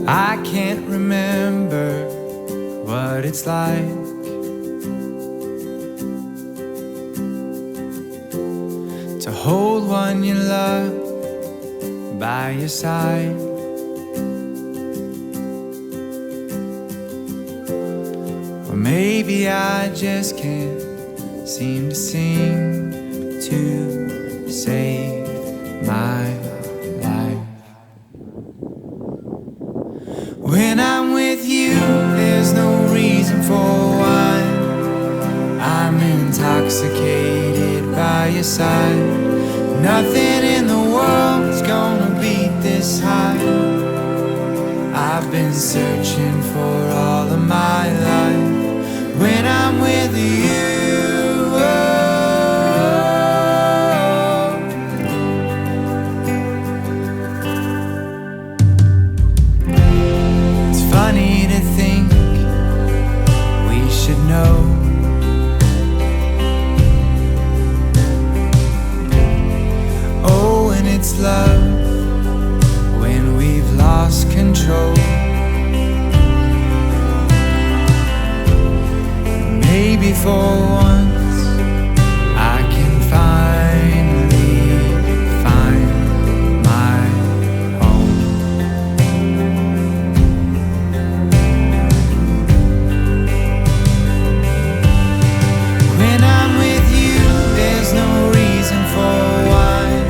I can't remember what it's like to hold one you love by your side. Or maybe I just can't seem to sing to save my life. When I'm with you, there's no reason for wine. I'm intoxicated by your side. Nothing in the world's gonna beat this high. I've been searching for all of my life. When I'm with you, it's funny to think we should know it's love when we've lost control. Maybe for once I can finally find my home. When I'm with you, there's no reason for wine.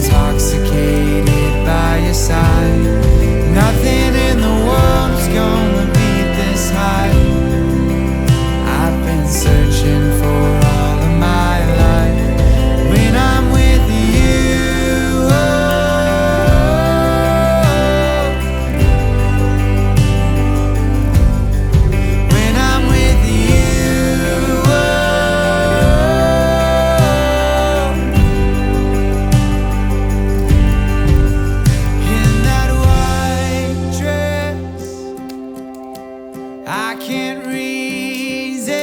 Intoxicated by your side. Nothing in the world's gonna beat this high. I've been searching for all of my life. When I'm with you, when I'm with you, I can't resist.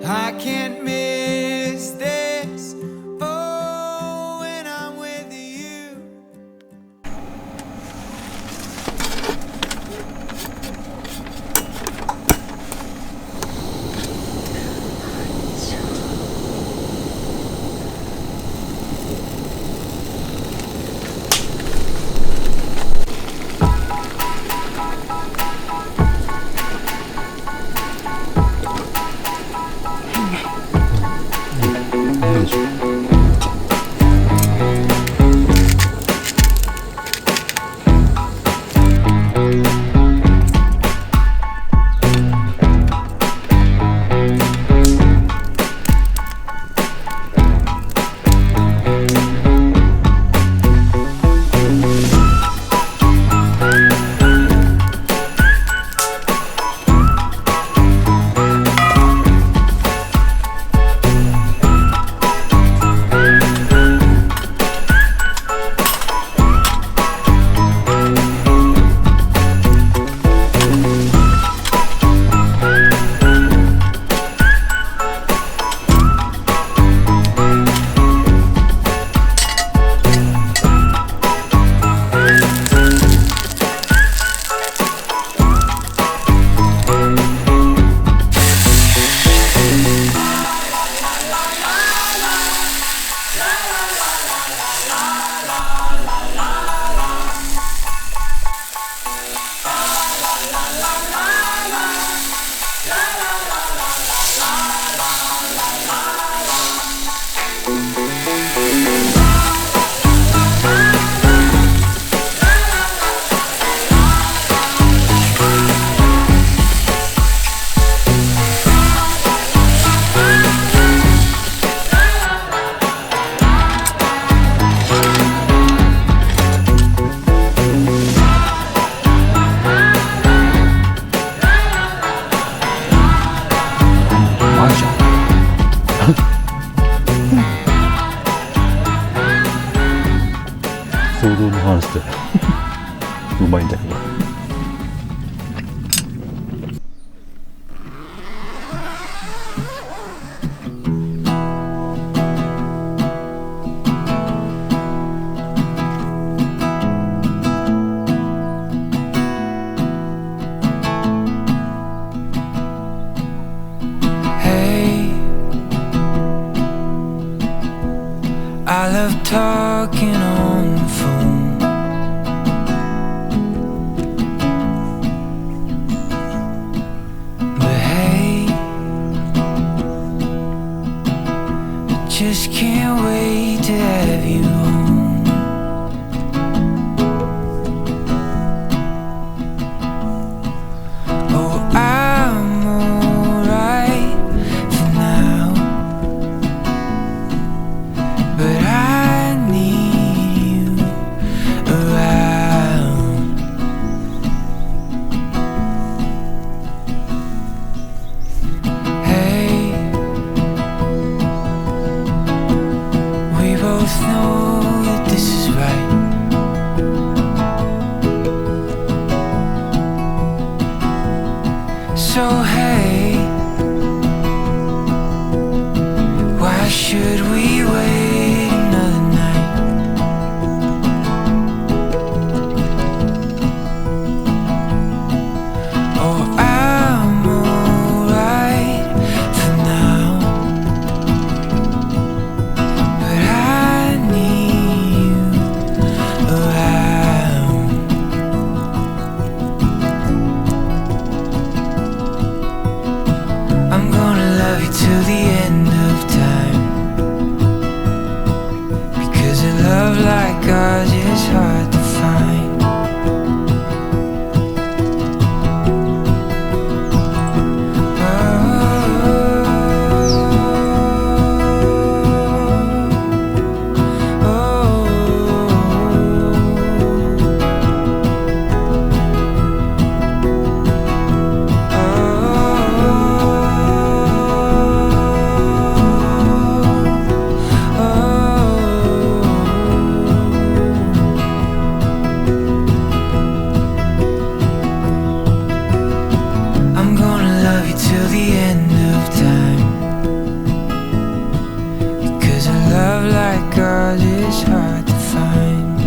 I can't miss this. Oh, when I'm with you.想像に反してうまいんだけど。talking on the phone. But hey, I just can't wait to have you home. Oh, I'm alright for now, but I need you around. Hey, we both know that this is right. So hey, why should we wait another night? Oh, I'm alright for now, but I need you around. I'm gonna love you till the end of time, because a love like ours is hard to find. I'm gonna love you till the end of time, because a love like ours is hard to find.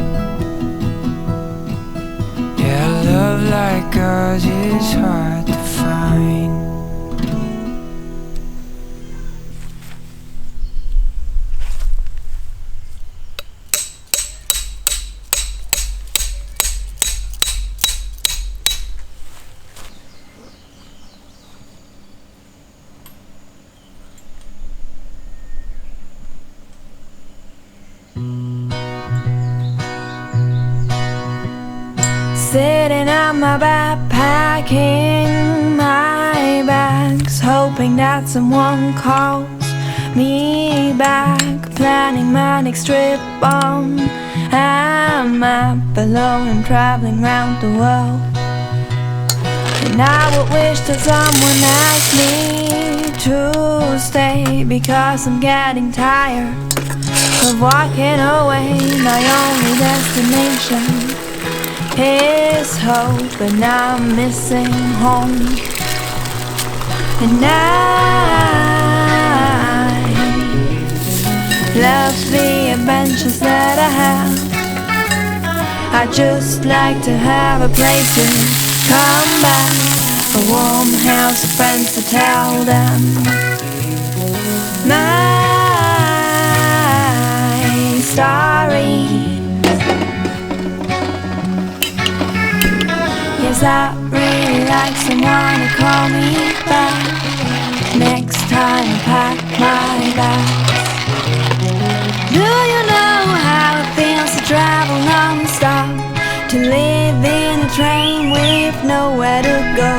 Yeah, a love like ours is hard to find. Sitting on my bed, packing my bags, hoping that someone calls me back. Planning my next trip on a map, alone and traveling round the world. And I would wish that someone asked me to stay, because I'm getting tired of walking away. My only destination is hope, and I'm missing home. And I love the adventures that I have. I just like to have a place to come back, a warm house of friends to tell them my story. Yes, I really like someone to call me back next time I pack my bags. Do you know how it feels to travel non-stop, to live in a train with nowhere to go?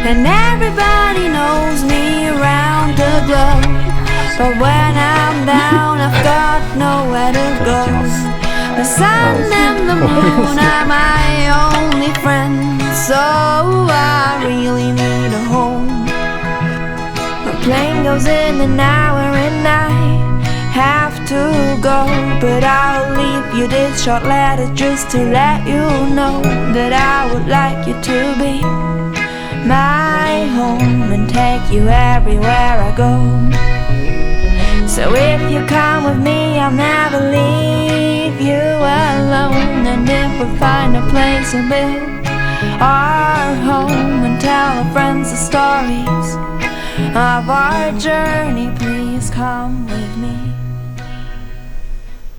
And everybody knows me around the globe, but when I'm down I've got nowhere to go. The sun and the moon are my only friends, so I really need a home. A plane goes in an hour and I have to go, but I'll leave you this short letter just to let you know that I would like you to be my home and take you everywhere I go. So if you come with me, I'll never leave you alone. And if we find a place to build our home and tell our friends the stories of our journey, please come with me.